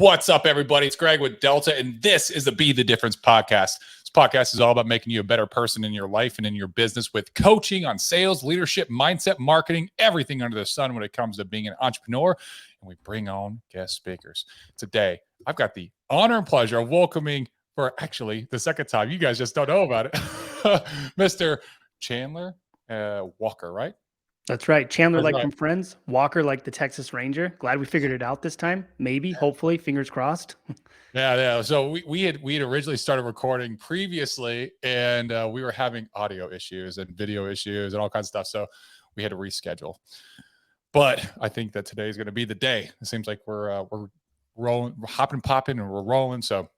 What's up, everybody? It's Greg with Delta, and this is the Be the Difference podcast. This podcast is all about making you a better person in your life and in your business with coaching on sales, leadership, mindset, marketing, everything under the sun when it comes to being an entrepreneur. And we bring on guest speakers. Today, I've got the honor and pleasure of welcoming, for actually the second time, you guys just don't know about it, Mr. Chandler Walker, right? That's right. Chandler, like from Friends. Walker, like the Texas Ranger. Glad we figured it out this time. Maybe, hopefully, fingers crossed. Yeah. So we had originally started recording previously, and we were having audio issues and video issues and all kinds of stuff. So we had to reschedule. But I think that today is going to be the day. It seems like we're rolling, we're hopping, popping, and we're rolling. So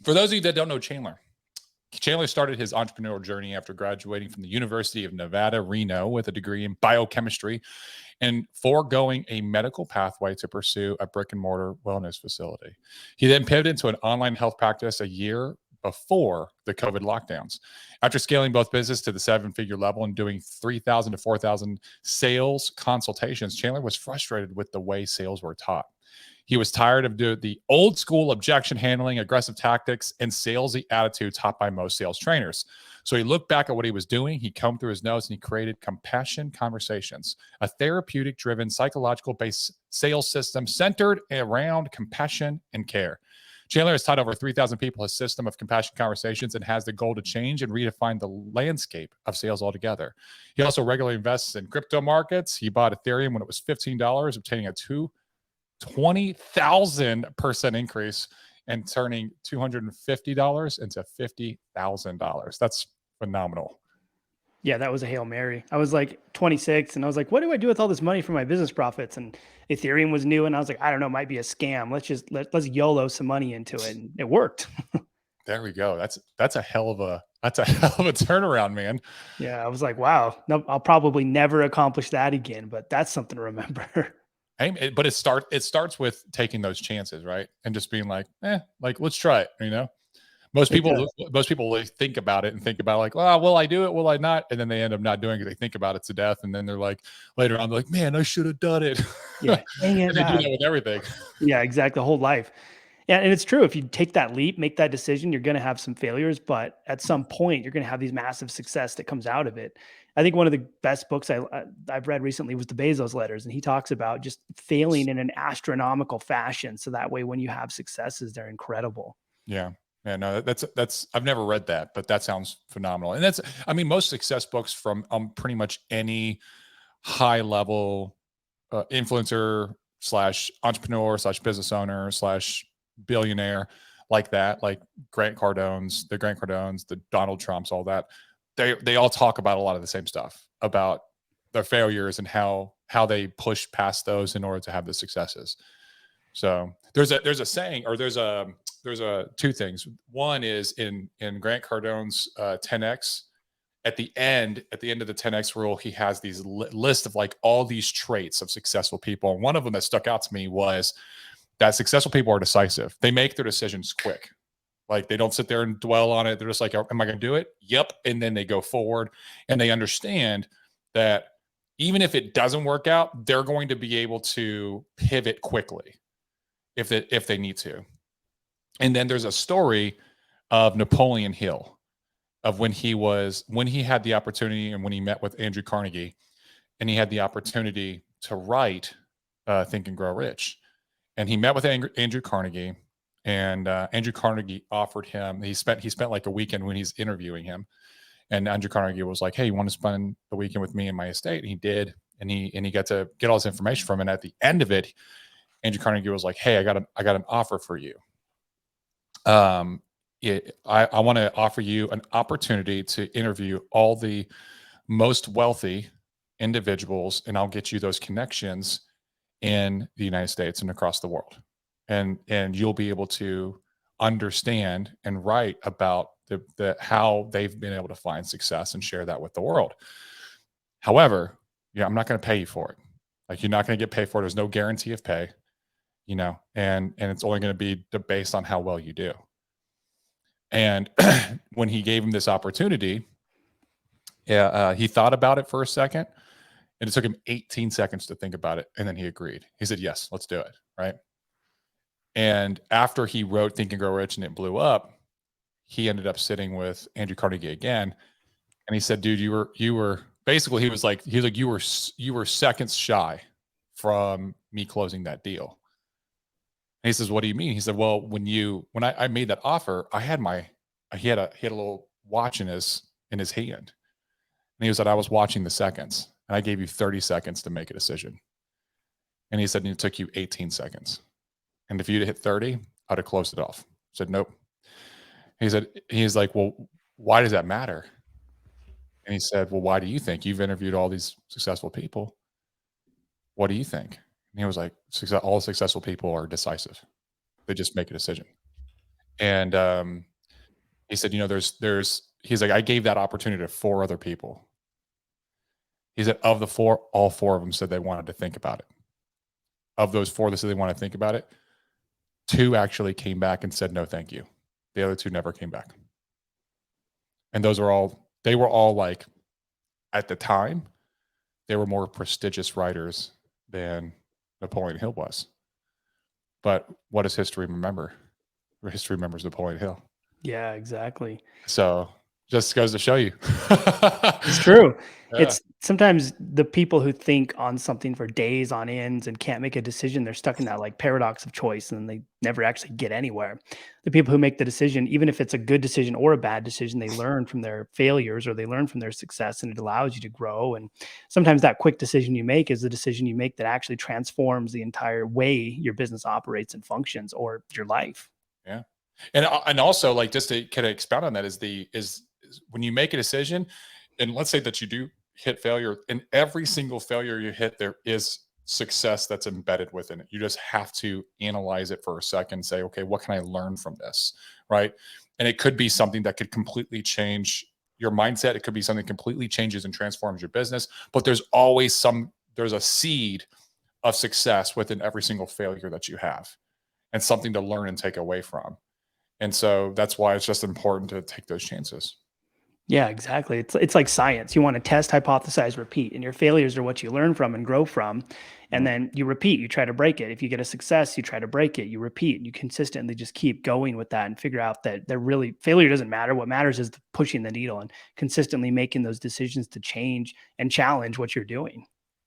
for those of you that don't know Chandler started his entrepreneurial journey after graduating from the University of Nevada, Reno, with a degree in biochemistry and foregoing a medical pathway to pursue a brick and mortar wellness facility. He then pivoted into an online health practice a year before the COVID lockdowns. After scaling both business to the seven-figure level and doing 3,000 to 4,000 sales consultations, Chandler was frustrated with the way sales were taught. He was tired of the old school objection handling, aggressive tactics, and salesy attitude taught by most sales trainers. So he looked back at what he was doing. He combed through his notes and he created Compassion Conversations, a therapeutic-driven, psychological-based sales system centered around compassion and care. Chandler has taught over 3,000 people his system of Compassion Conversations and has the goal to change and redefine the landscape of sales altogether. He also regularly invests in crypto markets. He bought Ethereum when it was $15, obtaining a 20,000% increase and turning $250 into $50,000. That's phenomenal. Yeah, that was a Hail Mary. I was like 26 and I was like, what do I do with all this money for my business profits? And Ethereum was new. And I was like, I don't know, it might be a scam. Let's YOLO some money into it. And it worked. There we go. That's a hell of a turnaround, man. Yeah. I was like, wow, no, I'll probably never accomplish that again, but that's something to remember. But it starts with taking those chances, right? And just being like, let's try it. You know, most people think about it and think about like, well, will I do it? Will I not? And then they end up not doing it. They think about it to death, and then they're like, later on, they're like, man, I should have done it. Yeah, and they do that with everything. Yeah, exactly. The whole life. Yeah, and it's true. If you take that leap, make that decision, you're going to have some failures, but at some point, you're going to have these massive success that comes out of it. I think one of the best books I've read recently was the Bezos Letters, and he talks about just failing in an astronomical fashion. So that way, when you have successes, they're incredible. Yeah. Yeah, no, that's I've never read that, but that sounds phenomenal. And most success books from pretty much any high level influencer / entrepreneur / business owner / billionaire like that, like the Grant Cardones, the Donald Trumps, all that. They all talk about a lot of the same stuff about their failures and how they push past those in order to have the successes. So there's a saying, or there's two things. One is in Grant Cardone's 10X. At the end of the 10X rule, he has these list of like all these traits of successful people. And one of them that stuck out to me was that successful people are decisive. They make their decisions quick. Like they don't sit there and dwell on it. They're just like, am I going to do it? Yep. And then they go forward and they understand that even if it doesn't work out, they're going to be able to pivot quickly if they need to. And then there's a story of Napoleon Hill, of when he had the opportunity and when he met with Andrew Carnegie, and he had the opportunity to write Think and Grow Rich. And he met with Andrew Carnegie, and Andrew Carnegie offered him, he spent like a weekend when he's interviewing him. And Andrew Carnegie was like, hey, you want to spend the weekend with me in my estate? And he did. And he got to get all this information from him. And at the end of it, Andrew Carnegie was like, hey, I got an offer for you. I want to offer you an opportunity to interview all the most wealthy individuals, and I'll get you those connections in the United States and across the world. And you'll be able to understand and write about the how they've been able to find success and share that with the world. However, I'm not going to pay you for it. Like, you're not going to get paid for it. There's no guarantee of pay, and it's only going to be based on how well you do. And when he gave him this opportunity, he thought about it for a second, and it took him 18 seconds to think about it. And then he agreed. He said, yes, let's do it. Right. And after he wrote Think and Grow Rich and it blew up, he ended up sitting with Andrew Carnegie again. And he said, dude, you were basically, he was like, you were seconds shy from me closing that deal. And he says, what do you mean? He said, well, when I made that offer, he had a little watch in his hand. And he said, I was watching the seconds and I gave you 30 seconds to make a decision. And he said, and it took you 18 seconds. And if you'd hit 30, I'd have closed it off. I said, nope. He's like, well, why does that matter? And he said, well, why do you think? You've interviewed all these successful people. What do you think? And he was like, all successful people are decisive. They just make a decision. And he said, he's like, I gave that opportunity to 4 other people. He said, of the 4, all 4 of them said they wanted to think about it. Of those 4 that said they want to think about it, 2 actually came back and said, no, thank you. The other 2 never came back. And they were all like, at the time, they were more prestigious writers than Napoleon Hill was. But what does history remember? History remembers Napoleon Hill. Yeah, exactly. So just goes to show you. It's true. Yeah. It's sometimes the people who think on something for days on ends and can't make a decision, they're stuck in that like paradox of choice and they never actually get anywhere. The people who make the decision, even if it's a good decision or a bad decision, they learn from their failures or they learn from their success and it allows you to grow. And sometimes that quick decision you make is the decision you make that actually transforms the entire way your business operates and functions or your life. Yeah. And also like just to kind of expound on that is when you make a decision and let's say that you do hit failure, in every single failure you hit, there is success that's embedded within it. You just have to analyze it for a second, say, okay, what can I learn from this? Right. And it could be something that could completely change your mindset. It could be something that completely changes and transforms your business, but there's a seed of success within every single failure that you have and something to learn and take away from. And so that's why it's just important to take those chances. Yeah, exactly. It's like science. You want to test, hypothesize, repeat, and your failures are what you learn from and grow from. And then you repeat, you try to break it. If you get a success, you try to break it, you repeat, and you consistently just keep going with that and figure out that failure doesn't matter. What matters is pushing the needle and consistently making those decisions to change and challenge what you're doing.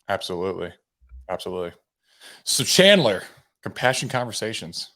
Absolutely. Absolutely. So Chandler, compassion conversations.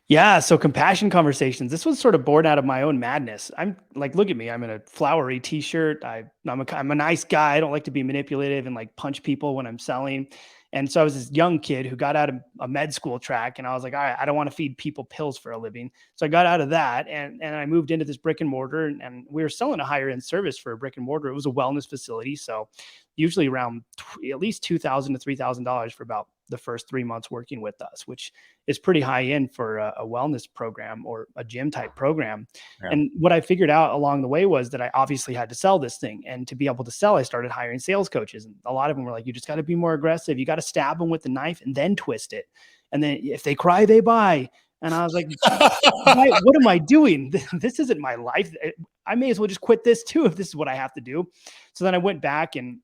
Yeah, so compassion conversations. This was sort of born out of my own madness. I'm like, look at me. I'm in a flowery t-shirt. I'm a nice guy. I don't like to be manipulative and like punch people when I'm selling. And so I was this young kid who got out of a med school track, and I was like, all right, I don't want to feed people pills for a living. So I got out of that, and I moved into this brick and mortar, and we were selling a higher end service for a brick and mortar. It was a wellness facility, so usually around at least $2,000 to $3,000 for about the first 3 months working with us, which is pretty high end for a wellness program or a gym type program. Yeah. And what I figured out along the way was that I obviously had to sell this thing. And to be able to sell, I started hiring sales coaches. And a lot of them were like, you just got to be more aggressive. You got to stab them with the knife and then twist it. And then if they cry, they buy. And I was like, what am I doing? This isn't my life. I may as well just quit this too if this is what I have to do. So then I went back, and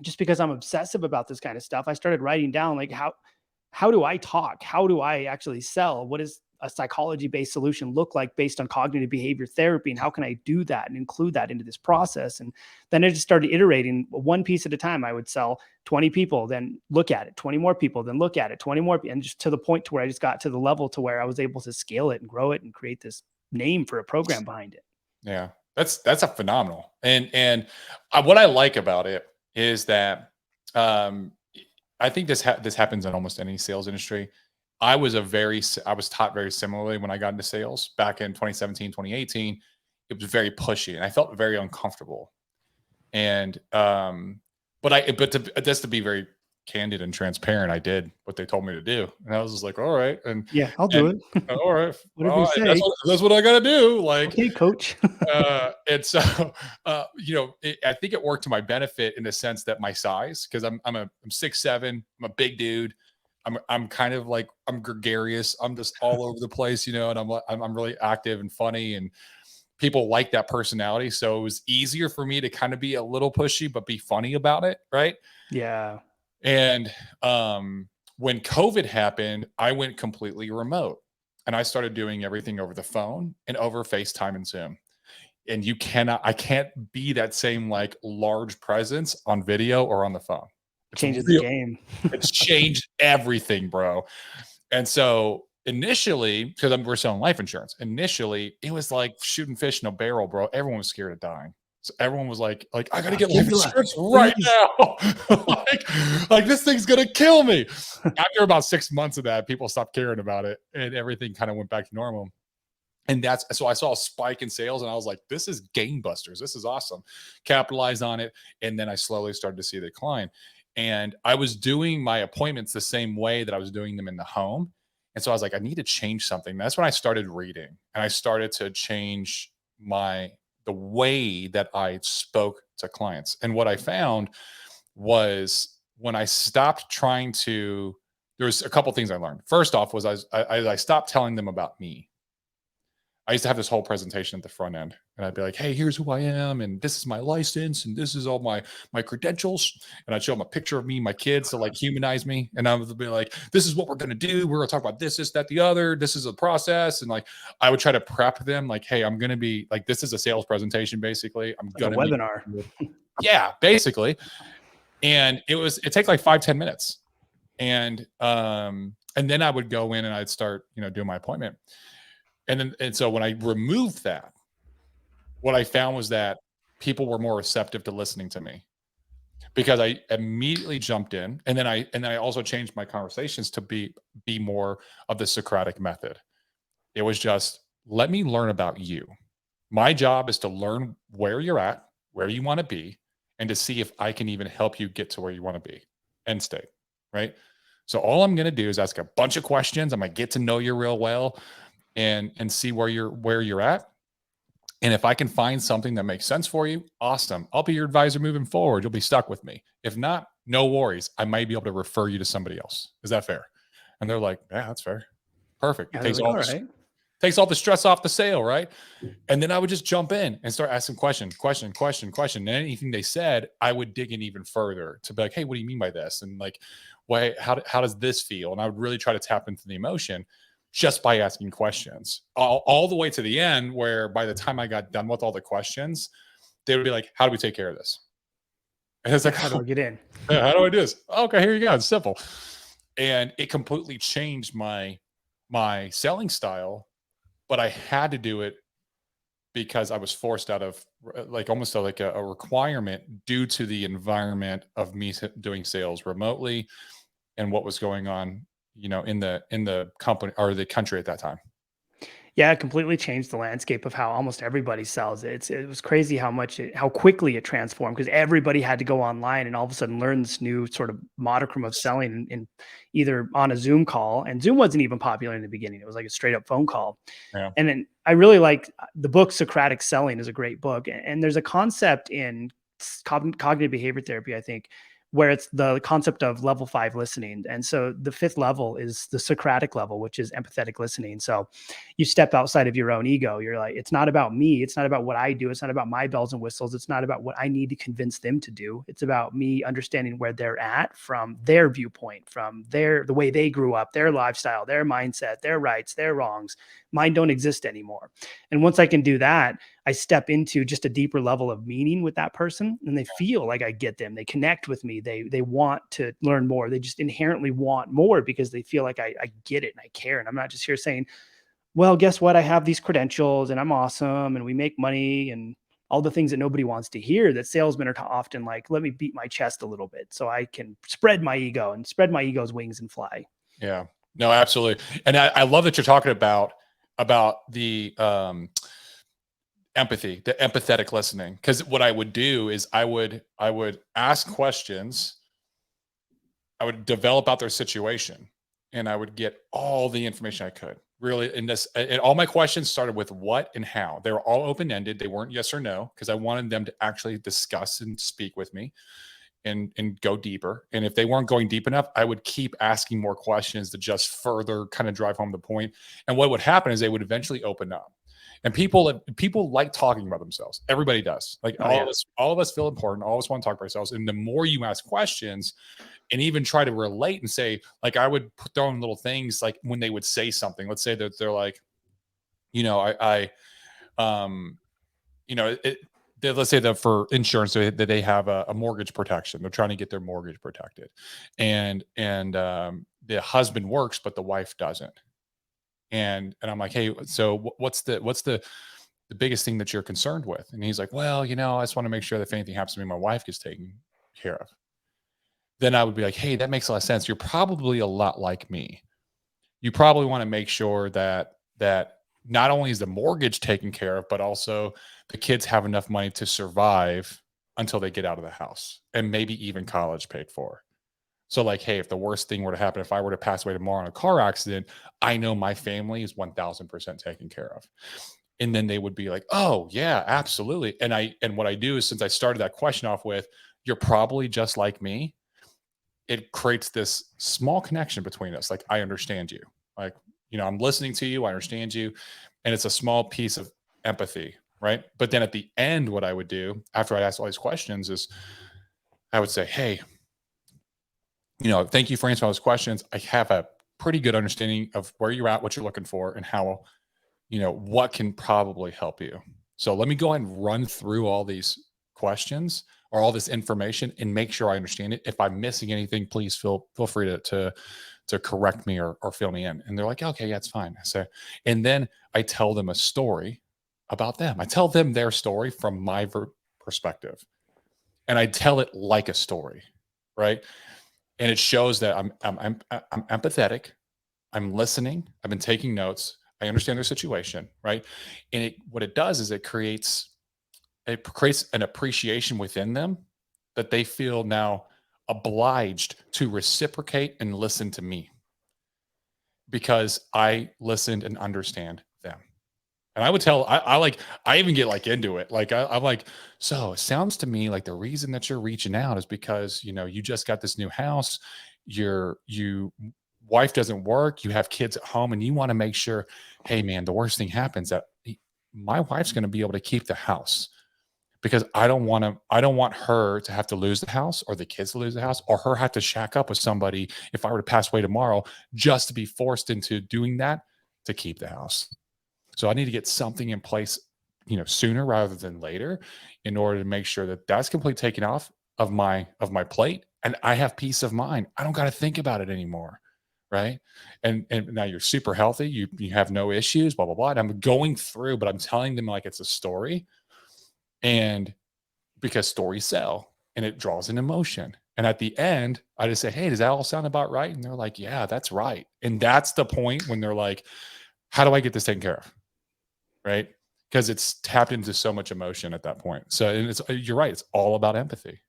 just because I'm obsessive about this kind of stuff, I started writing down like how do I talk? How do I actually sell? What does a psychology-based solution look like based on cognitive behavior therapy? And how can I do that and include that into this process? And then I just started iterating one piece at a time. I would sell 20 people, then look at it, 20 more people, then look at it, 20 more, and just to the point to where I just got to the level to where I was able to scale it and grow it and create this name for a program behind it. Yeah, that's a phenomenal. And what I like about it is that I think this happens in almost any sales industry. I was taught very similarly when I got into sales back in 2017, 2018. It was very pushy and I felt very uncomfortable. And just to be very candid and transparent, I did what they told me to do. And I was just like, all right. And yeah, I'll do it. All right. Whatever you say. That's what I got to do. Like, okay, coach. and so, I think it worked to my benefit in the sense that my size, because I'm 6'7", I'm a big dude. I'm kind of like, I'm gregarious. I'm just all over the place, and I'm really active and funny, and people like that personality. So it was easier for me to kind of be a little pushy, but be funny about it. Right. Yeah. And, When COVID happened, I went completely remote and I started doing everything over the phone and over FaceTime and Zoom. And I can't be that same like large presence on video or on the phone. It's Changes the real. game. It's changed everything, bro. And so initially, because we're selling life insurance, initially it was like shooting fish in a barrel, bro. Everyone was scared of dying. So everyone was like, I gotta get Give life me life, insurance right please. now. like this thing's gonna kill me. After about 6 months of that, people stopped caring about it and everything kind of went back to normal. And that's so I saw a spike in sales and I was like, this is gangbusters. This is awesome. Capitalized on it. And then I slowly started to see the decline. And I was doing my appointments the same way that I was doing them in the home. And so I was like, I need to change something. That's when I started reading and I started to change the way that I spoke to clients. And what I found was when I stopped trying to, there was a couple things I learned. First off was I stopped telling them about me. I used to have this whole presentation at the front end, and I'd be like, "Hey, here's who I am, and this is my license, and this is all my credentials." And I'd show them a picture of me, my kids, to like humanize me, and I would be like, "This is what we're gonna do. We're gonna talk about this, that, the other. This is a process." And like, I would try to prep them, like, "Hey, I'm gonna be like, this is a sales presentation, basically. I'm Like a gonna be, webinar. yeah, basically." And it takes like 5-10 minutes, and then I would go in and I'd start, doing my appointment. And so when I removed that, what I found was that people were more receptive to listening to me because I immediately jumped in, and then I also changed my conversations to be more of the Socratic method. It was just, let me learn about you. My job is to learn where you're at, where you want to be, and to see if I can even help you get to where you want to be. End state, right? So all I'm going to do is ask a bunch of questions. I'm going to get to know you real well and see where you're at. And if I can find something that makes sense for you, awesome. I'll be your advisor moving forward. You'll be stuck with me. If not, no worries. I might be able to refer you to somebody else. Is that fair? And they're like, yeah, that's fair. Perfect. Yeah, they're like, all right. Takes all the stress off the sale, right? And then I would just jump in and start asking question. And anything they said, I would dig in even further to be like, hey, what do you mean by this? And like, why, how does this feel? And I would really try to tap into the emotion just by asking questions all the way to the end, where by the time I got done with all the questions, they would be like, how do we take care of this? And it's Yeah, like, how do I get in? yeah, how do I do this? Okay, here you go. It's simple. And it completely changed my selling style, but I had to do it because I was forced out of like almost like a requirement due to the environment of me doing sales remotely and what was going on, in the company or the country at that time. Yeah, it completely changed the landscape of how almost everybody sells it. It was crazy how quickly it transformed because everybody had to go online and all of a sudden learn this new sort of modicum of selling in either on a Zoom call. And Zoom wasn't even popular in the beginning. It was like a straight up phone call. Yeah. And then I really like the book Socratic Selling is a great book. And there's a concept in cognitive behavior therapy, I think, where it's the concept of level 5 listening. And so the fifth level is the Socratic level, which is empathetic listening. So you step outside of your own ego. You're like, it's not about me. It's not about what I do. It's not about my bells and whistles. It's not about what I need to convince them to do. It's about me understanding where they're at from their viewpoint, from the way they grew up, their lifestyle, their mindset, their rights, their wrongs. Mine don't exist anymore. And once I can do that, I step into just a deeper level of meaning with that person, and they feel like I get them. They connect with me. They want to learn more. They just inherently want more because they feel like I get it and I care. And I'm not just here saying, well, guess what? I have these credentials and I'm awesome and we make money and all the things that nobody wants to hear that salesmen are often like, let me beat my chest a little bit so I can spread my ego and spread my ego's wings and fly. Yeah. No, absolutely. And I love that you're talking about the empathy, the empathetic listening. Because what I would do is I would ask questions, I would develop out their situation, and I would get all the information I could. Really, and all my questions started with what and how. They were all open ended. They weren't yes or no because I wanted them to actually discuss and speak with me and go deeper. And if they weren't going deep enough, I would keep asking more questions to just further kind of drive home the point. And what would happen is they would eventually open up. And people like talking about themselves. Everybody does. Like Oh yeah. all of us feel important. All of us want to talk about ourselves. And the more you ask questions and even try to relate and say, like, I would throw in little things like when they would say something. Let's say that they're like, you know, um, you know, let's say that for insurance that they have a mortgage protection. They're trying to get their mortgage protected, and the husband works, but the wife doesn't. And I'm like, hey, so what's the biggest thing that you're concerned with? And he's like, well, I just want to make sure that if anything happens to me, my wife gets taken care of. Then I would be like, hey, that makes a lot of sense. You're probably a lot like me. You probably want to make sure that not only is the mortgage taken care of, but also the kids have enough money to survive until they get out of the house and maybe even college paid for. So like, hey, if the worst thing were to happen, if I were to pass away tomorrow in a car accident, I know my family is 1000% taken care of. And then they would be like, oh yeah, absolutely. And what I do is, since I started that question off with, you're probably just like me, it creates this small connection between us. Like, I understand you. Like, I'm listening to you, I understand you. And it's a small piece of empathy, right? But then at the end, what I would do after I asked all these questions is I would say, hey, thank you for answering all those questions. I have a pretty good understanding of where you're at, what you're looking for, and how, what can probably help you. So let me go ahead and run through all these questions or all this information and make sure I understand it. If I'm missing anything, please feel free to correct me or fill me in. And they're like, okay, yeah, it's fine. So, and then I tell them a story about them. I tell them their story from my perspective, and I tell it like a story, right? And it shows that I'm empathetic. I'm listening. I've been taking notes. I understand their situation, right? And what it does is it creates an appreciation within them that they feel now obliged to reciprocate and listen to me because I listened and understand them. And I would tell, I even get like into it. Like, I'm like, so it sounds to me like the reason that you're reaching out is because, you just got this new house. You wife doesn't work. You have kids at home and you want to make sure, hey man, the worst thing happens that my wife's going to be able to keep the house because I don't want her to have to lose the house or the kids to lose the house or her have to shack up with somebody if I were to pass away tomorrow just to be forced into doing that to keep the house. So I need to get something in place, sooner rather than later in order to make sure that that's completely taken off of my plate and I have peace of mind. I don't got to think about it anymore. Right. And now you're super healthy. You have no issues, blah, blah, blah. And I'm going through, but I'm telling them like it's a story. And because stories sell and it draws an emotion. And at the end, I just say, hey, does that all sound about right? And they're like, yeah, that's right. And that's the point when they're like, how do I get this taken care of? Right? Because it's tapped into so much emotion at that point. So, and you're right. It's all about empathy.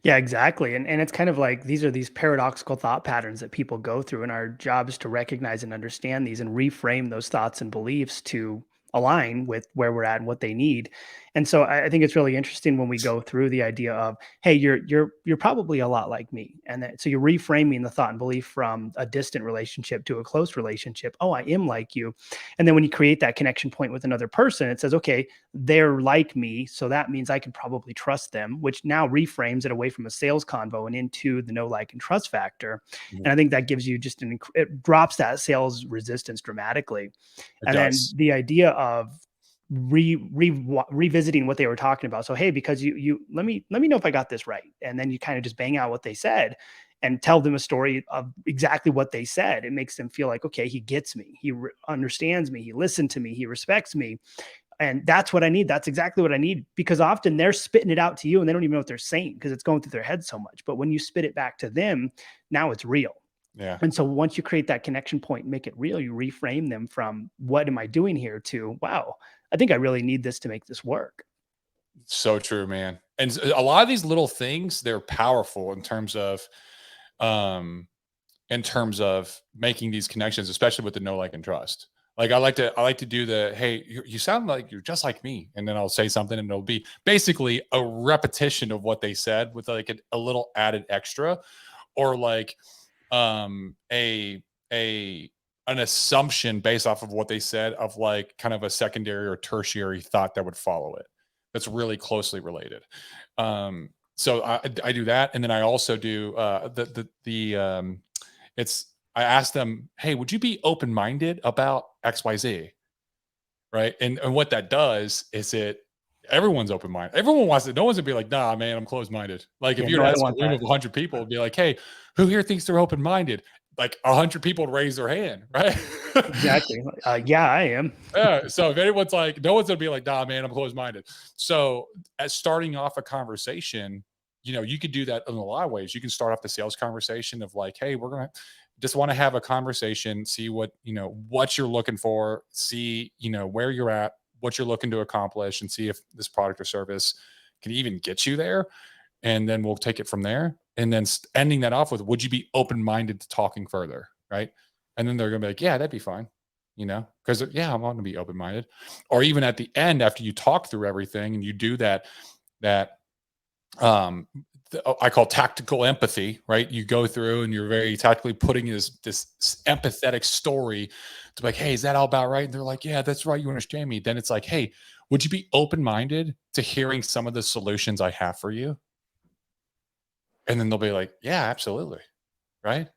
Yeah, exactly. And it's kind of like these paradoxical thought patterns that people go through, and our job is to recognize and understand these and reframe those thoughts and beliefs to align with where we're at and what they need. And so I think it's really interesting when we go through the idea of, hey, you're probably a lot like me. And that, so you're reframing the thought and belief from a distant relationship to a close relationship. Oh, I am like you. And then when you create that connection point with another person, it says, okay, they're like me. So that means I can probably trust them, which now reframes it away from a sales convo and into the know, like, and trust factor. Mhm. And I think that gives you just it drops that sales resistance dramatically. It And then does. the idea of revisiting what they were talking about. So, hey, because you let me know if I got this right. And then you kind of just bang out what they said and tell them a story of exactly what they said. It makes them feel like, okay, he gets me. He understands me. He listened to me. He respects me. And that's what I need. That's exactly what I need, because often they're spitting it out to you and they don't even know what they're saying because it's going through their head so much. But when you spit it back to them, now it's real. Yeah. And so once you create that connection point, make it real, you reframe them from what am I doing here to, wow, I think I really need this to make this work. So true, man. And a lot of these little things, they're powerful um, in terms of making these connections, especially with the know, like, and trust. Like I like to do the, hey, you sound like you're just like me, and then I'll say something, and it'll be basically a repetition of what they said with like a little added extra, or like a an assumption based off of what they said of like kind of a secondary or tertiary thought that would follow it. That's really closely related. So I do that, and then I also do it's I ask them, hey, would you be open minded about X Y Z? Right, and what that does is everyone's open minded. Everyone wants it. No one's gonna be like, nah, man, I'm closed minded. Like if Yeah, you no, were I to don't ask a want room that. of 100 people, it'd be like, hey, who here thinks they're open minded? Like 100 people would raise their hand, right? Exactly. Yeah, I am. Yeah. So if anyone's like, no one's gonna be like, nah, man, I'm closed minded. So as starting off a conversation, you could do that in a lot of ways. You can start off the sales conversation of like, hey, we're gonna just want to have a conversation, see what you're looking for, see, where you're at, what you're looking to accomplish, and see if this product or service can even get you there. And then we'll take it from there. And then ending that off with, would you be open minded to talking further? Right. And then they're gonna be like, yeah, that'd be fine. Because yeah, I want to be open minded. Or even at the end, after you talk through everything and you do that um I call tactical empathy, right? You go through and you're very tactically putting this empathetic story to be like, hey, is that all about right? And they're like, yeah, that's right. You understand me. Then it's like, hey, would you be open minded to hearing some of the solutions I have for you? And then they'll be like, yeah, absolutely, right?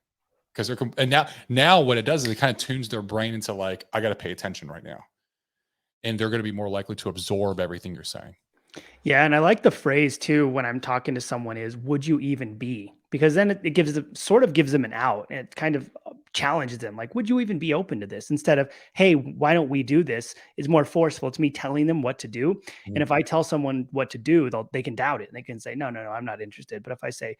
Because and now what it does is it kind of tunes their brain into like, I got to pay attention right now, and they're going to be more likely to absorb everything you're saying. Yeah, and I like the phrase too when I'm talking to someone is "would you even be?" Because then it gives them sort of gives them an out, and it kind of challenges them like, "Would you even be open to this?" Instead of "Hey, why don't we do this?" Is more forceful. It's me telling them what to do, and Mhm. if I tell someone what to do, they can doubt it and they can say, "No, no, no, I'm not interested." But if I say,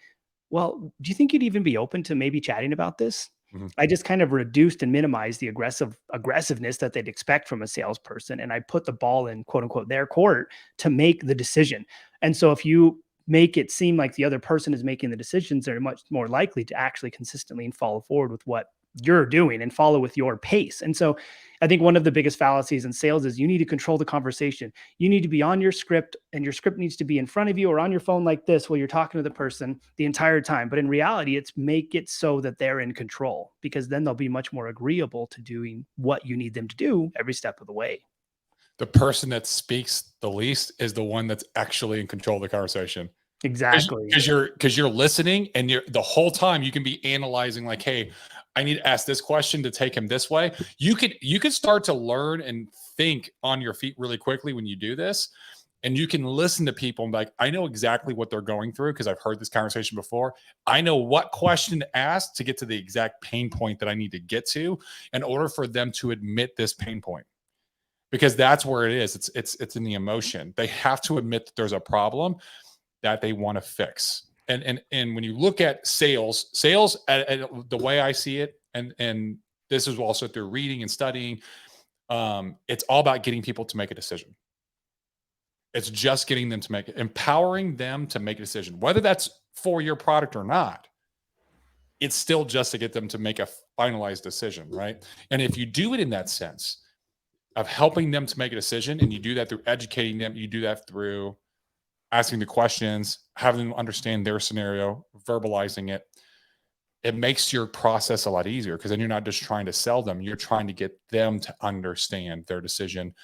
well, do you think you'd even be open to maybe chatting about this? Mhm. I just kind of reduced and minimized the aggressiveness that they'd expect from a salesperson. And I put the ball in quote unquote their court to make the decision. And so if you make it seem like the other person is making the decisions, they're much more likely to actually consistently and follow forward with what you're doing and follow with your pace. And so I think one of the biggest fallacies in sales is you need to control the conversation. You need to be on your script, and your script needs to be in front of you or on your phone like this while you're talking to the person the entire time. But in reality, it's make it so that they're in control, because then they'll be much more agreeable to doing what you need them to do every step of the way. The person that speaks the least is the one that's actually in control of the conversation. Exactly. Because you're listening, and you're the whole time you can be analyzing like, hey, I need to ask this question to take him this way. You can start to learn and think on your feet really quickly when you do this. And you can listen to people and be like, I know exactly what they're going through because I've heard this conversation before. I know what question to ask to get to the exact pain point that I need to get to in order for them to admit this pain point, because that's where it is. It's in the emotion. They have to admit that there's a problem that they want to fix. And when you look at sales the way I see it, and this is also through reading and studying, it's all about getting people to make a decision. It's just getting them to empowering them to make a decision, whether that's for your product or not. It's still just to get them to make a finalized decision, right? And if you do it in that sense of helping them to make a decision, and you do that through educating them, you do that through asking the questions, having them understand their scenario, verbalizing it, it makes your process a lot easier, because then you're not just trying to sell them, you're trying to get them to understand their decision,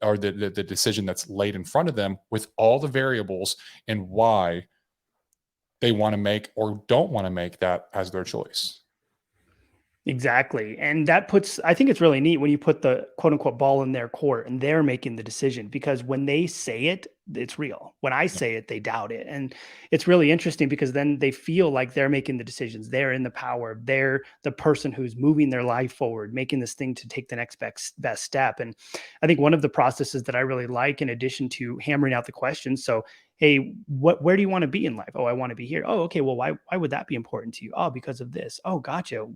or the decision that's laid in front of them with all the variables and why they want to make or don't want to make that as their choice. Exactly. And that puts, I think it's really neat when you put the quote unquote ball in their court and they're making the decision, because when they say it, it's real. When I Yeah. say it, they doubt it. And it's really interesting because then they feel like they're making the decisions. They're in the power. They're the person who's moving their life forward, making this thing to take the next best step. And I think one of the processes that I really like, in addition to hammering out the questions. So, hey, where do you want to be in life? Oh, I want to be here. Oh, okay. Well, why would that be important to you? Oh, because of this. Oh, gotcha.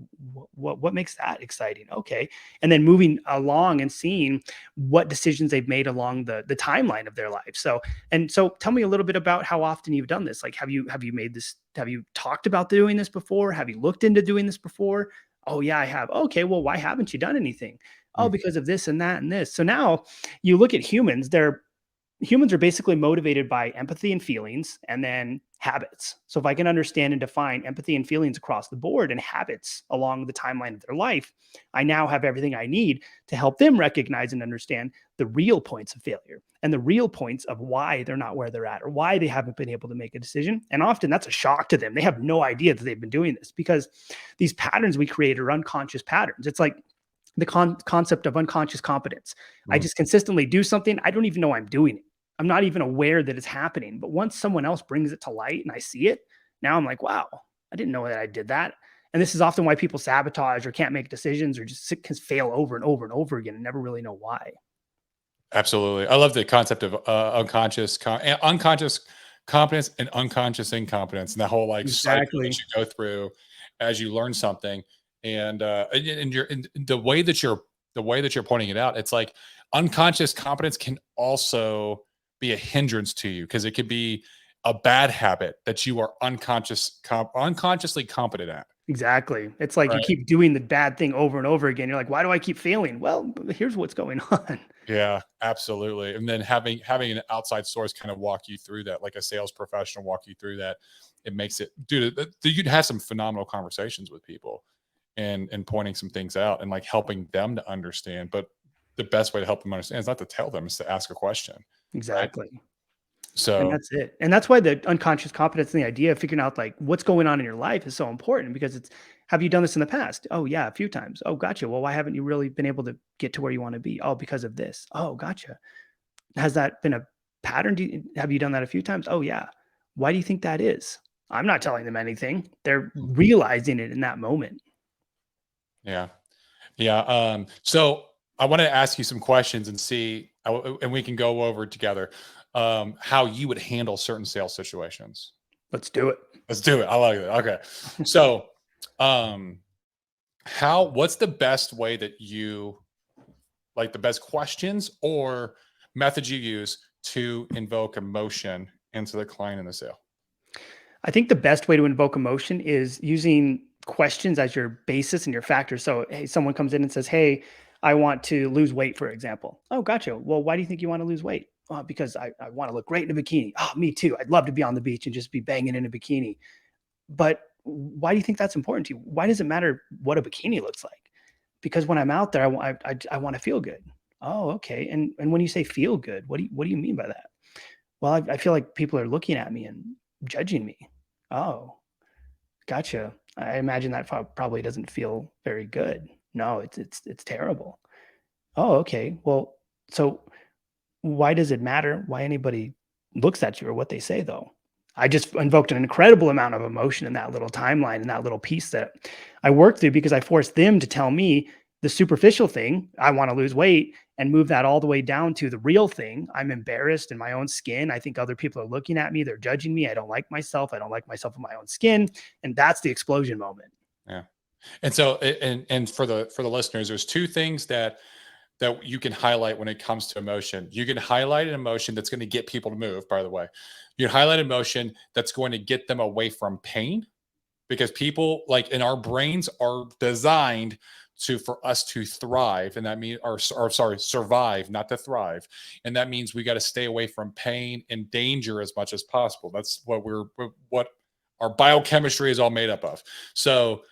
What makes that exciting? Okay. And then moving along and seeing what decisions they've made along the timeline of their life. So tell me a little bit about how often you've done this. Like, have you made this, have you talked about doing this before? Have you looked into doing this before? Oh yeah, I have. Okay, well, why haven't you done anything? Oh, Mm. because of this and that and this. So now you look at humans, they're humans are basically motivated by empathy and feelings and then habits. So if I can understand and define empathy and feelings across the board and habits along the timeline of their life, I now have everything I need to help them recognize and understand the real points of failure and the real points of why they're not where they're at or why they haven't been able to make a decision. And often that's a shock to them. They have no idea that they've been doing this because these patterns we create are unconscious patterns. It's like the concept of unconscious competence. I Mhm. just consistently do something. I don't even know I'm doing it. I'm not even aware that it's happening. But once someone else brings it to light and I see it, now I'm like, wow, I didn't know that I did that. And this is often why people sabotage or can't make decisions or just can fail over and over and over again and never really know why. Absolutely. I love the concept of unconscious competence and unconscious incompetence, and that whole like cycle that Exactly. you go through as you learn something. And you're and the way that you're pointing it out, it's like unconscious competence can also be a hindrance to you because it could be a bad habit that you are unconsciously competent at. Exactly. It's like you Right. keep doing the bad thing over and over again. You're like, why do I keep failing? Well, here's what's going on. Yeah, absolutely. And then having an outside source kind of walk you through that, like a sales professional walk you through that, it makes it, dude. You can have some phenomenal conversations with people, and pointing some things out and like helping them to understand. But the best way to help them understand is not to tell them; is to ask a question, right? Exactly. And So, that's it. And that's why the unconscious competence and the idea of figuring out like what's going on in your life is so important because it's have you done this in the past? Oh yeah, a few times. Oh, gotcha. Well, why haven't you really been able to get to where you want to be? Oh, because of this. Oh, gotcha. Has that been a pattern? Have you done that a few times? Oh yeah. Why do you think that is? I'm not telling them anything. They're realizing it in that moment. yeah, yeah. So I want to ask you some questions and see, and we can go over it together, how you would handle certain sales situations. Let's do it. Let's do it. I like it. Okay. So, um, what's the best way that you like the best questions or methods you use to invoke emotion into the client in the sale? I think the best way to invoke emotion is using questions as your basis and your factor. So, hey, someone comes in and says, "Hey, I want to lose weight," for example. Oh, gotcha. Well, why do you think you want to lose weight? Because I want to look great in a bikini. Oh, me too. I'd love to be on the beach and just be banging in a bikini. But why do you think that's important to you? Why does it matter what a bikini looks like? Because when I'm out there, I want to feel good. Oh, okay. And when you say feel good, what do you mean by that? Well, I feel like people are looking at me and judging me. Oh, gotcha. I imagine that probably doesn't feel very good. No, it's terrible. Oh, okay. Well, so why does it matter why anybody looks at you or what they say though? I just invoked an incredible amount of emotion in that little timeline and that little piece that I worked through because I forced them to tell me the superficial thing, I want to lose weight, and move that all the way down to the real thing. I'm embarrassed in my own skin. I think other people are looking at me. They're judging me. I don't like myself. I don't like myself in my own skin. And that's the explosion moment. Yeah. And so, and for the listeners, there's two things that you can highlight when it comes to emotion. You can highlight an emotion that's going to get people to move, by the way. You can highlight emotion that's going to get them away from pain because people like in our brains are designed to for us to thrive and that means or sorry survive not to thrive, and that means we got to stay away from pain and danger as much as possible. That's what our biochemistry is all made up of. So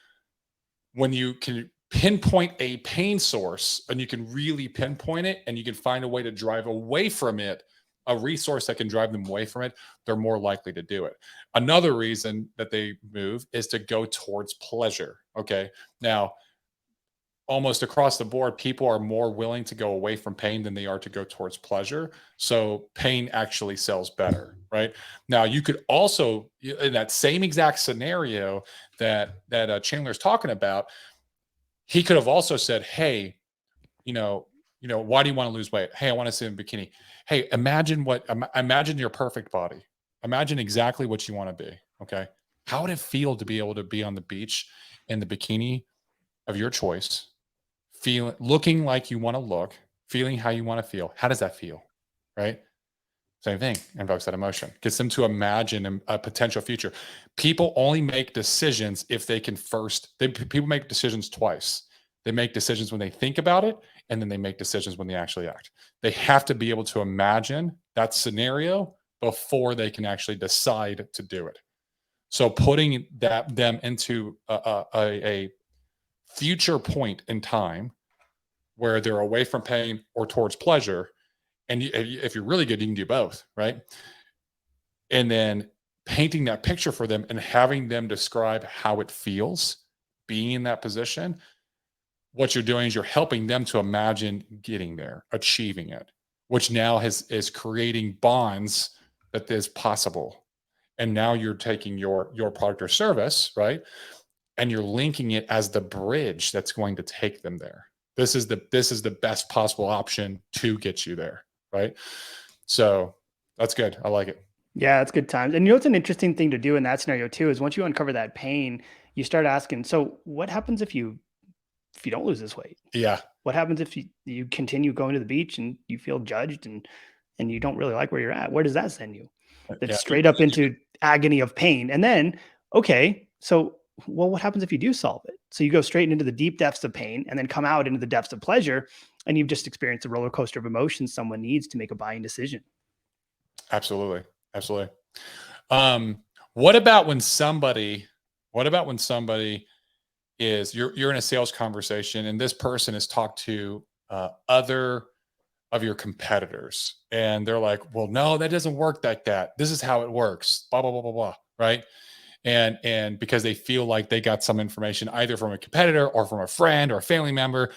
when you can pinpoint a pain source and you can really pinpoint it and you can find a way to drive away from it, a resource that can drive them away from it, they're more likely to do it. Another reason that they move is to go towards pleasure. Okay. Now, almost across the board, people are more willing to go away from pain than they are to go towards pleasure. So pain actually sells better, right? Now, you could also, in that same exact scenario that Chandler's talking about, he could have also said, "Hey, you know, why do you want to lose weight? Hey, I want to sit in a bikini. Hey, imagine your perfect body. Imagine exactly what you want to be. Okay, how would it feel to be able to be on the beach in the bikini of your choice, feeling looking like you want to look, feeling how you want to feel? How does that feel? Right? Same thing, invokes that emotion, gets them to imagine a potential future. People only make decisions if they can first, people make decisions twice. They make decisions when they think about it and then they make decisions when they actually act. They have to be able to imagine that scenario before they can actually decide to do it. So putting them into a future point in time where they're away from pain or towards pleasure, and if you're really good, you can do both, right? And then painting that picture for them and having them describe how it feels being in that position. What you're doing is you're helping them to imagine getting there, achieving it, which now is creating bonds that is possible. And now you're taking your product or service, right? And you're linking it as the bridge that's going to take them there. This is the best possible option to get you there, right? So that's good. I like it. Yeah, it's good times. And you know what's an interesting thing to do in that scenario too is once you uncover that pain, you start asking, so what happens if you don't lose this weight? Yeah. What happens if you continue going to the beach and you feel judged and you don't really like where you're at? Where does that send you? That's Yeah. straight up into agony of pain. And then, okay, so well, what happens if you do solve it? So you go straight into the deep depths of pain and then come out into the depths of pleasure, and you've just experienced a roller coaster of emotions someone needs to make a buying decision. Absolutely. Absolutely. Um, what about when somebody, what about when somebody is you're in a sales conversation and this person has talked to other of your competitors and they're like, well, no, that doesn't work like that. This is how it works. Blah, blah, blah, blah, blah. Right. And because they feel like they got some information either from a competitor or from a friend or a family member,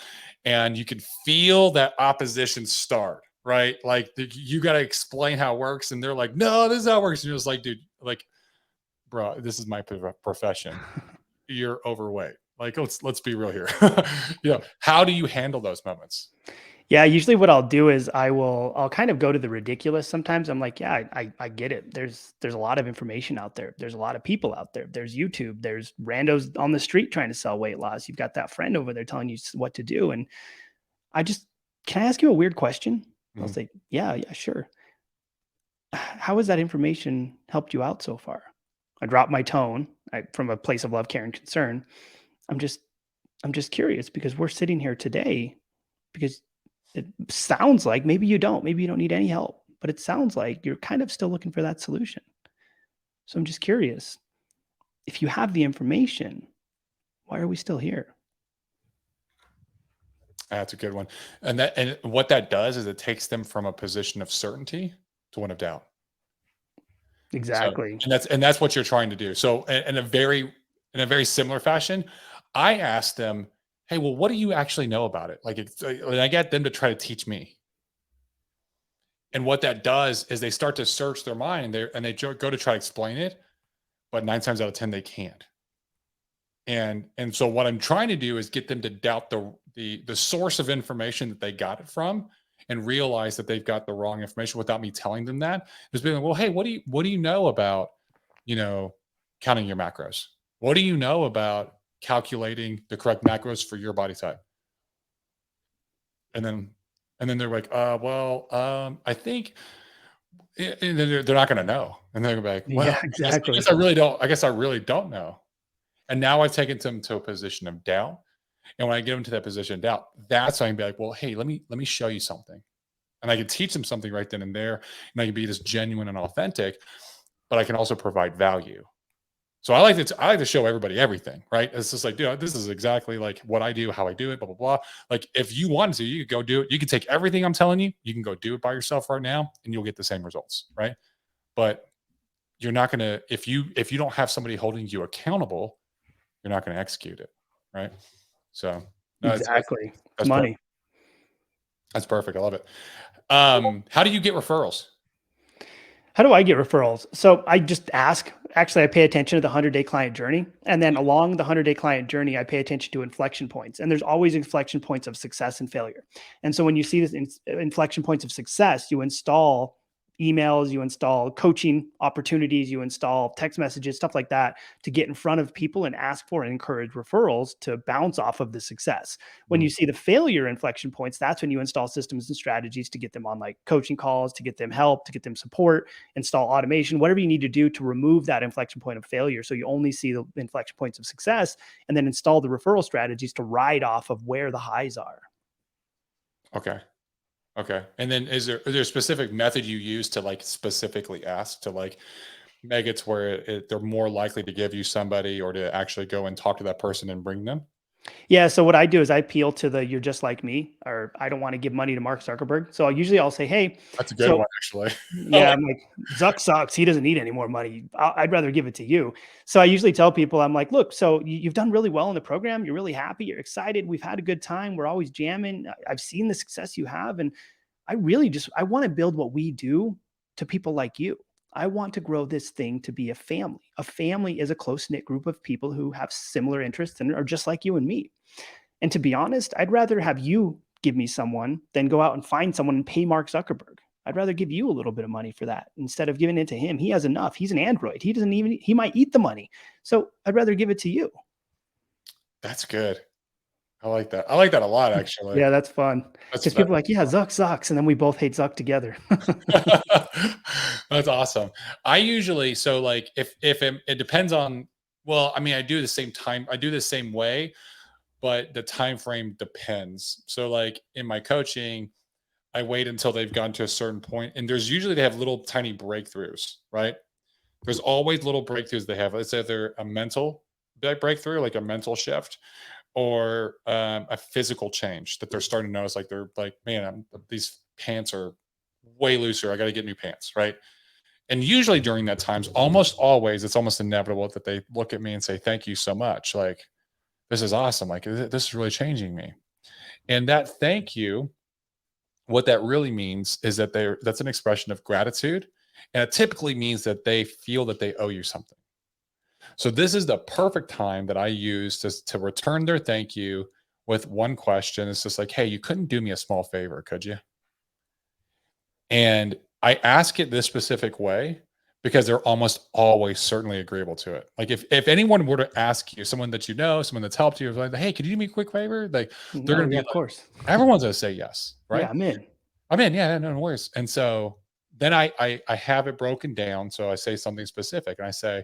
and you can feel that opposition start, right? Like you got to explain how it works, and they're like, "No, this is how it works." And you're just like, "Dude, like, bro, this is my profession. You're overweight. Like, let's be real here." How do you handle those moments? Yeah, usually what I'll do is I'll kind of go to the ridiculous sometimes. I'm like, yeah, I get it. There's a lot of information out there. There's a lot of people out there. There's YouTube. There's randos on the street trying to sell weight loss. You've got that friend over there telling you what to do. And I just, can I ask you a weird question? I'll Mhm. say, yeah, sure. How has that information helped you out so far? I drop my tone from a place of love, care, and concern. I'm just I'm just curious because we're sitting here today because it sounds like maybe you don't need any help, but it sounds like you're kind of still looking for that solution. So I'm just curious, if you have the information, why are we still here? That's a good one. And what that does is it takes them from a position of certainty to one of doubt. So, Exactly. and that's what you're trying to do. So, in a very similar fashion, I asked them, "Hey, well, what do you actually know about it?" Like, and I get them to try to teach me. And what that does is they start to search their mind there, and they go to try to explain it, but 9 times out of 10 they can't. And so what I'm trying to do is get them to doubt the source of information that they got it from, and realize that they've got the wrong information without me telling them that. Just being like, well, hey, what do you know about, counting your macros? What do you know about calculating the correct macros for your body type? And then they're like, well, I think, and then they're not going to know, and they're gonna be like, well, Yeah, I guess exactly. I really don't. I guess I really don't know. And now I've taken them to a position of doubt. And when I get them to that position of doubt, that's when I can be like, well, hey, let me show you something. And I can teach them something right then and there. And I can be this genuine and authentic, but I can also provide value. So I like to show everybody everything, right? It's just like, dude, this is exactly like what I do, how I do it, blah, blah, blah. Like if you want to, you could go do it. You can take everything I'm telling you, you can go do it by yourself right now, and you'll get the same results, right? But you're not gonna, if you don't have somebody holding you accountable, you're not gonna execute it, right? So no, Exactly. It's that's perfect. money. That's perfect. I love it. How do you get referrals? How do I get referrals? So I just ask. Actually, I pay attention to the 100-day client journey. And then along the 100-day client journey, I pay attention to inflection points. And there's always inflection points of success and failure. And so when you see this inflection points of success, you install emails, you install coaching opportunities, you install text messages, stuff like that to get in front of people and ask for and encourage referrals to bounce off of the success. When Mm, you see the failure inflection points, that's when you install systems and strategies to get them on like coaching calls, to get them help, to get them support, install automation, whatever you need to do to remove that inflection point of failure. So you only see the inflection points of success, and then install the referral strategies to ride off of where the highs are. Okay. Okay. And then is there a specific method you use to like specifically ask to like make it to where they're more likely to give you somebody or to actually go and talk to that person and bring them? Yeah, so what I do is I appeal to the "you're just like me," or I don't want to give money to Mark Zuckerberg. So I'll say, "Hey, That's a good so one, actually. I yeah, like I'm like, Zuck sucks. He doesn't need any more money. I'd rather give it to you." So I usually tell people, I'm like, look, so you've done really well in the program. You're really happy. You're excited. We've had a good time. We're always jamming. I've seen the success you have. And I want to build what we do to people like you. I want to grow this thing to be a family. A family is a close knit group of people who have similar interests and are just like you and me. And to be honest, I'd rather have you give me someone than go out and find someone and pay Mark Zuckerberg. I'd rather give you a little bit of money for that instead of giving it to him. He has enough. He's an Android. He might eat the money. So I'd rather give it to you. that's good. I like that. I like that a lot, actually. Yeah, that's fun. That's Because people are like, yeah, fun. Zuck sucks. And then we both hate Zuck together. That's awesome. I usually so like if it depends on well, I mean, I do the same time. I do the same way, but the time frame depends. So like in my coaching, I wait until they've gone to a certain point, and there's usually they have little tiny breakthroughs, right? There's always little breakthroughs they have. Let's say they're a mental breakthrough, like a mental shift, or a physical change that they're starting to notice. Like they're like, man, these pants are way looser. I got to get new pants, right? And usually during that times, almost always, it's almost inevitable that they look at me and say, "Thank you so much. Like this is awesome. Like this is really changing me." And that thank you, what that really means is that that's an expression of gratitude, and it typically means that they feel that they owe you something. So this is the perfect time that I use to return their thank you with one question. It's just like, hey, you couldn't do me a small favor, could you? And I ask it this specific way because they're almost always certainly agreeable to it. Like if anyone were to ask you, someone that you know, someone that's helped you, like, hey, could you do me a quick favor? Like they're Oh, gonna be yeah, of like, course. everyone's gonna say yes, Yeah, right? I'm in. I'm in, yeah, no worries. And so then I have it broken down. So I say something specific and I say,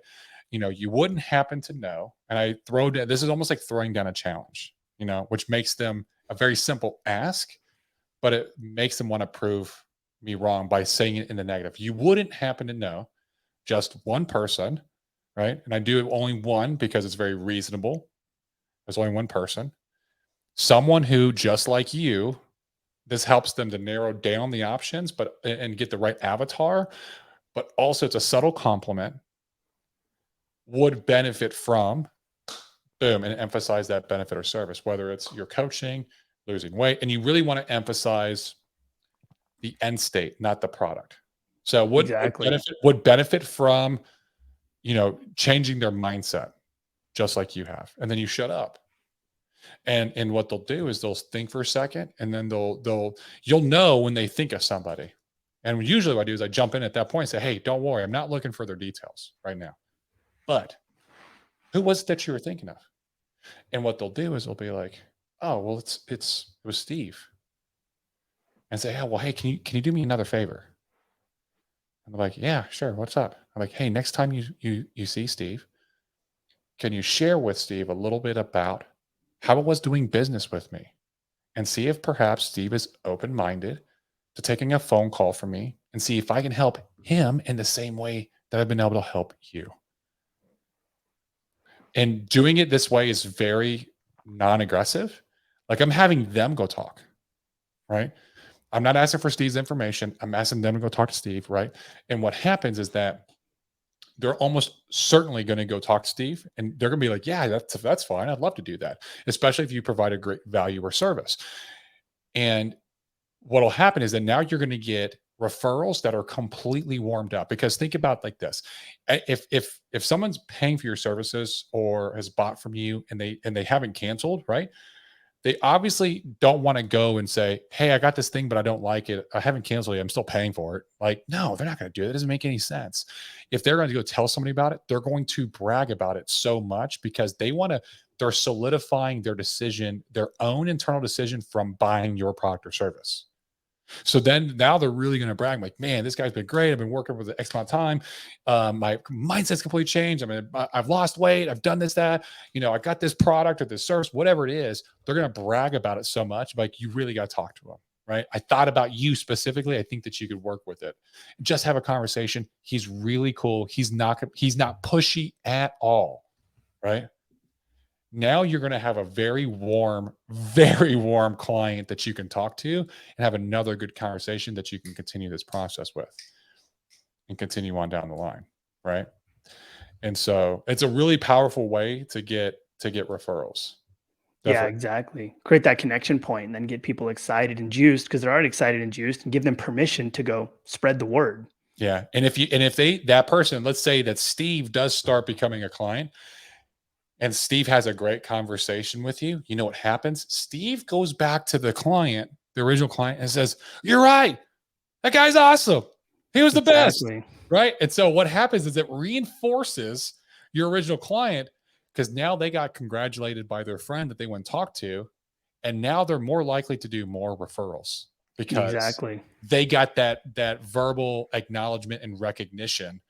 you wouldn't happen to know. And I throw down, this is almost like throwing down a challenge, which makes them a very simple ask, but it makes them want to prove me wrong by saying it in the negative. You wouldn't happen to know just one person, right? And I do only one because it's very reasonable. There's only one person, someone who just like you, this helps them to narrow down the options, but and get the right avatar. But also, it's a subtle compliment. Would benefit from boom and emphasize that benefit or service, whether it's your coaching, losing weight, and you really want to emphasize the end state, not the product. So Exactly. would benefit from changing their mindset, just like you have, and then you shut up. And what they'll do is they'll think for a second, and then you'll know when they think of somebody. And usually what I do is I jump in at that point and say, hey, don't worry, I'm not looking for their details right now. But who was it that you were thinking of? And what they'll do is they'll be like, oh, well, it was Steve. And say, oh, well, hey, can you do me another favor? And they're like, yeah, sure. What's up? I'm like, hey, next time you see Steve, can you share with Steve a little bit about how it was doing business with me? And see if perhaps Steve is open minded to taking a phone call from me and see if I can help him in the same way that I've been able to help you. And doing it this way is very non aggressive. Like I'm having them go talk, right? I'm not asking for Steve's information. I'm asking them to go talk to Steve, right? And what happens is that they're almost certainly going to go talk to Steve and they're going to be like, yeah, that's fine. I'd love to do that, especially if you provide a great value or service. And what'll happen is that now you're going to get referrals that are completely warmed up because think about like this. If someone's paying for your services or has bought from you and they haven't canceled, right? They obviously don't want to go and say, hey, I got this thing but I don't like it, I haven't canceled it, I'm still paying for it. Like no, they're not going to do it. It doesn't make any sense. If they're going to go tell somebody about it, they're going to brag about it so much because they're solidifying their decision, their own internal decision from buying your product or service. So then now they're really going to brag like, man, this guy's been great. I've been working with X amount of time. My mindset's completely changed. I mean, I've lost weight. I've done this, that, I got this product or this service, whatever it is. They're going to brag about it so much. Like you really got to talk to them. right? I thought about you specifically. I think that you could work with it. Just have a conversation. He's really cool. He's not pushy at all, right? Now you're going to have a very warm client that you can talk to and have another good conversation that you can continue this process with and continue on down the line, right? And so it's a really powerful way to get referrals. Yeah, Definitely. exactly. Create that connection point and then get people excited and juiced because they're already excited and juiced, and give them permission to go spread the word. Yeah. And if that person, let's say that Steve does start becoming a client and Steve has a great conversation with you, you know what happens? Steve goes back to the client, the original client, and says, "You're right. That guy's awesome. He was the best." Exactly. Right. And so what happens is it reinforces your original client because now they got congratulated by their friend that they went and talked to. And now they're more likely to do more referrals because Exactly. they got that verbal acknowledgement and recognition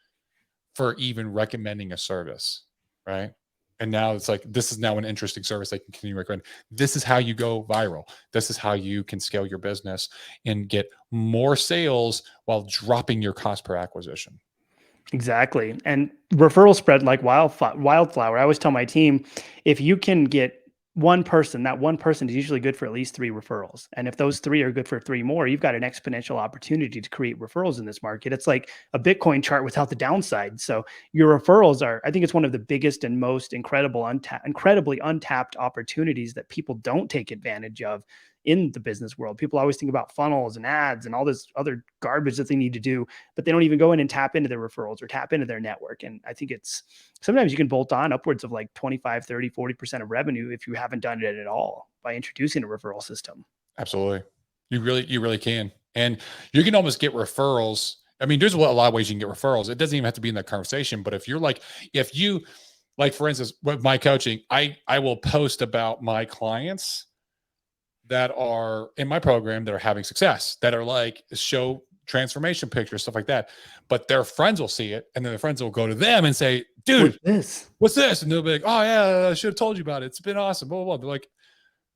for even recommending a service. Right. And now it's like, this is now an interesting service they can continue to recommend. This is how you go viral. This is how you can scale your business and get more sales while dropping your cost per acquisition. Exactly. And referral spread like wildflower. I always tell my team, if you can get one person, that one person is usually good for at least 3 referrals. And if those 3 are good for 3 more, you've got an exponential opportunity to create referrals in this market. It's like a Bitcoin chart without the downside. So your referrals are, I think it's one of the biggest and most incredibly untapped opportunities that people don't take advantage of in the business world. People always think about funnels and ads and all this other garbage that they need to do, but they don't even go in and tap into their referrals or tap into their network. And I think it's sometimes you can bolt on upwards of like 25, 30, 40% of revenue if you haven't done it at all by introducing a referral system. Absolutely. You really can. And you can almost get referrals. I mean, there's a lot of ways you can get referrals. It doesn't even have to be in that conversation, but if you like, for instance, with my coaching, I will post about my clients that are in my program that are having success, that are like show transformation pictures, stuff like that. But their friends will see it, and then their friends will go to them and say, "Dude, what's this?" And they'll be like, "Oh yeah, I should have told you about it. It's been awesome." Blah blah blah. They're like,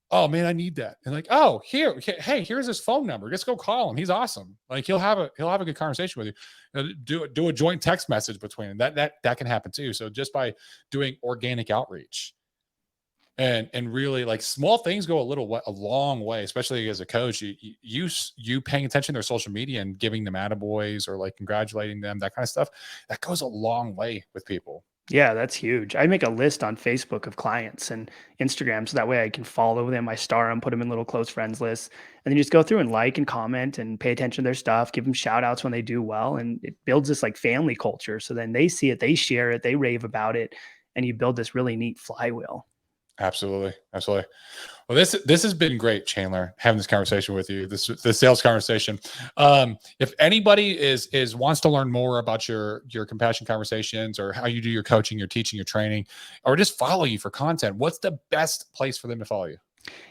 "Oh man, I need that." And like, "Oh, hey, here's his phone number. Just go call him. He's awesome. Like he'll have a good conversation with you. Do a joint text message between them. That can happen too. So just by doing organic outreach. And really like small things go a long way, especially as a coach. You paying attention to their social media and giving them attaboys or like congratulating them, that kind of stuff, that goes a long way with people. Yeah, that's huge. I make a list on Facebook of clients and Instagram so that way I can follow them. I star them, put them in little close friends lists, and then just go through and like and comment and pay attention to their stuff, give them shout outs when they do well. And it builds this like family culture. So then they see it, they share it, they rave about it, and you build this really neat flywheel. Absolutely. Absolutely. Well, this has been great, Chandler, having this conversation with you, this sales conversation. If anybody is wants to learn more about your compassion conversations or how you do your coaching, your teaching, your training, or just follow you for content, what's the best place for them to follow you?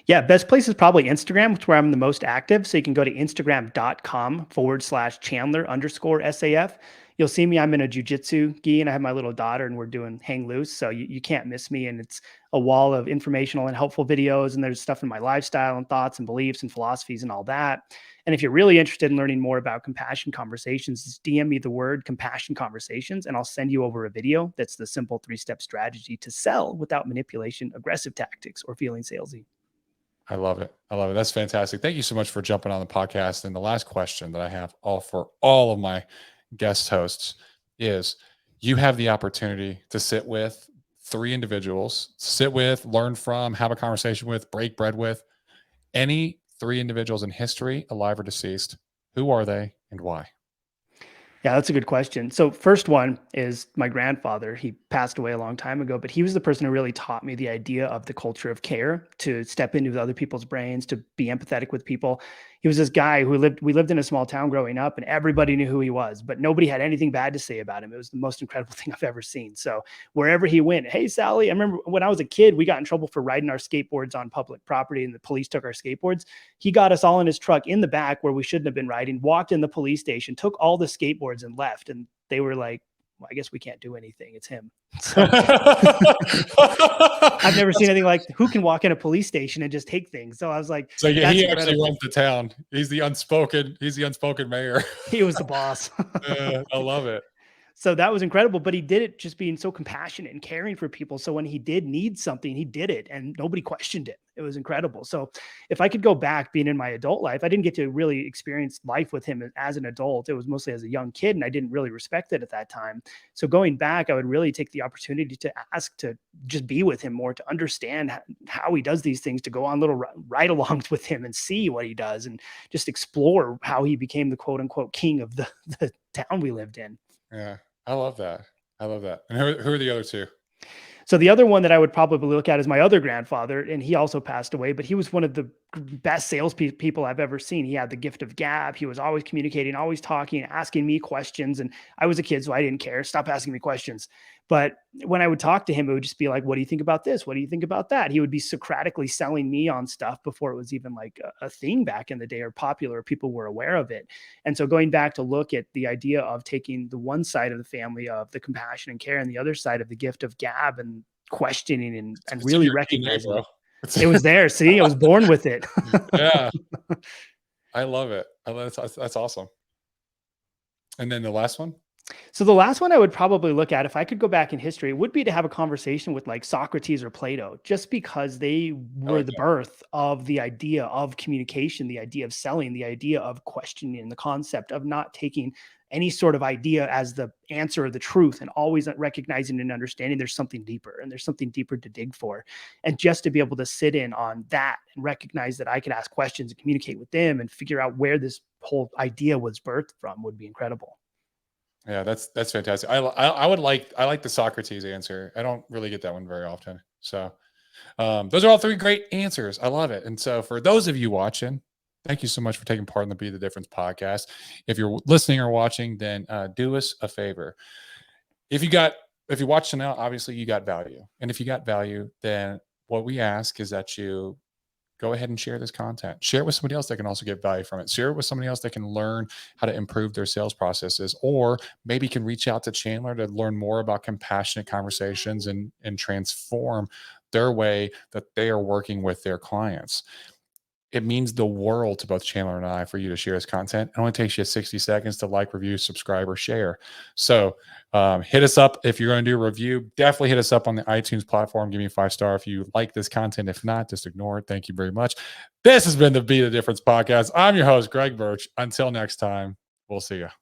Yeah, best place is probably Instagram, which is where I'm the most active. So you can go to Instagram.com/Chandler_SAF. You'll see me. I'm in a jujitsu gi and I have my little daughter and we're doing hang loose. So you can't miss me. And it's a wall of informational and helpful videos. And there's stuff in my lifestyle and thoughts and beliefs and philosophies and all that. And if you're really interested in learning more about compassion conversations, just DM me the word compassion conversations and I'll send you over a video. That's the simple 3-step strategy to sell without manipulation, aggressive tactics, or feeling salesy. I love it. I love it. That's fantastic. Thank you so much for jumping on the podcast. And the last question that I have for all of my guest hosts is, you have the opportunity to sit with 3 individuals, learn from, have a conversation with, break bread with any 3 individuals in history, alive or deceased. Who are they and why? Yeah, that's a good question. So first one is my grandfather. He passed away a long time ago, but he was the person who really taught me the idea of the culture of care, to step into other people's brains, to be empathetic with people. He was this guy who we lived in a small town growing up and everybody knew who he was, but nobody had anything bad to say about him. It was the most incredible thing I've ever seen. So wherever he went, hey, Sally, I remember when I was a kid, we got in trouble for riding our skateboards on public property and the police took our skateboards. He got us all in his truck in the back where we shouldn't have been riding, walked in the police station, took all the skateboards and left. And they were like, well, I guess we can't do anything. It's him. So, I've never seen anything like who can walk in a police station and just take things. So I was like, So yeah, that's he actually incredible. runs the town. He's the unspoken mayor. He was the boss. I love it. So that was incredible, but he did it just being so compassionate and caring for people. So when he did need something, he did it and nobody questioned it. It was incredible. So if I could go back being in my adult life, I didn't get to really experience life with him as an adult. It was mostly as a young kid and I didn't really respect it at that time. So going back, I would really take the opportunity to ask to just be with him more, to understand how he does these things, to go on little ride-alongs with him and see what he does and just explore how he became the quote unquote king of the town we lived in. Yeah, I love that. I love that. And who are the other two? So the other one that I would probably look at is my other grandfather, and he also passed away, but he was one of the best sales people I've ever seen. He had the gift of gab. He was always communicating, always talking, asking me questions. And I was a kid, so I didn't care. Stop asking me questions. But when I would talk to him, it would just be like, what do you think about this? What do you think about that? He would be Socratically selling me on stuff before it was even like a thing back in the day or popular, people were aware of it. And so going back to look at the idea of taking the one side of the family of the compassion and care and the other side of the gift of gab and questioning and It's in really your DNA, recognizing bro. it was there. See, I was born with it. Yeah, I love it. That's awesome. And then the last one? So the last one I would probably look at, if I could go back in history, would be to have a conversation with like Socrates or Plato, just because they Oh, were the birth of the idea of communication, the idea of selling, the idea of questioning, the concept of not taking any sort of idea as the answer or the truth, and always recognizing and understanding there's something deeper and there's something deeper to dig for. And just to be able to sit in on that and recognize that I could ask questions and communicate with them and figure out where this whole idea was birthed from would be incredible. yeah, that's fantastic. I like the Socrates answer. I don't really get that one very often. So those are all three great answers. I love it. And so for those of you watching, thank you so much for taking part in the Be the Difference podcast. If you're listening or watching, then do us a favor. If you watched now, obviously you got value. And if you got value, then what we ask is that you go ahead and share this content. Share it with somebody else that can also get value from it. Share it with somebody else that can learn how to improve their sales processes, or maybe can reach out to Chandler to learn more about compassionate conversations and transform their way that they are working with their clients. It means the world to both Chandler and I for you to share this content. It only takes you 60 seconds to like, review, subscribe, or share. So hit us up if you're going to do a review. Definitely hit us up on the iTunes platform. Give me a 5-star if you like this content. If not, just ignore it. Thank you very much. This has been the Be the Difference podcast. I'm your host, Greg Birch. Until next time, we'll see you.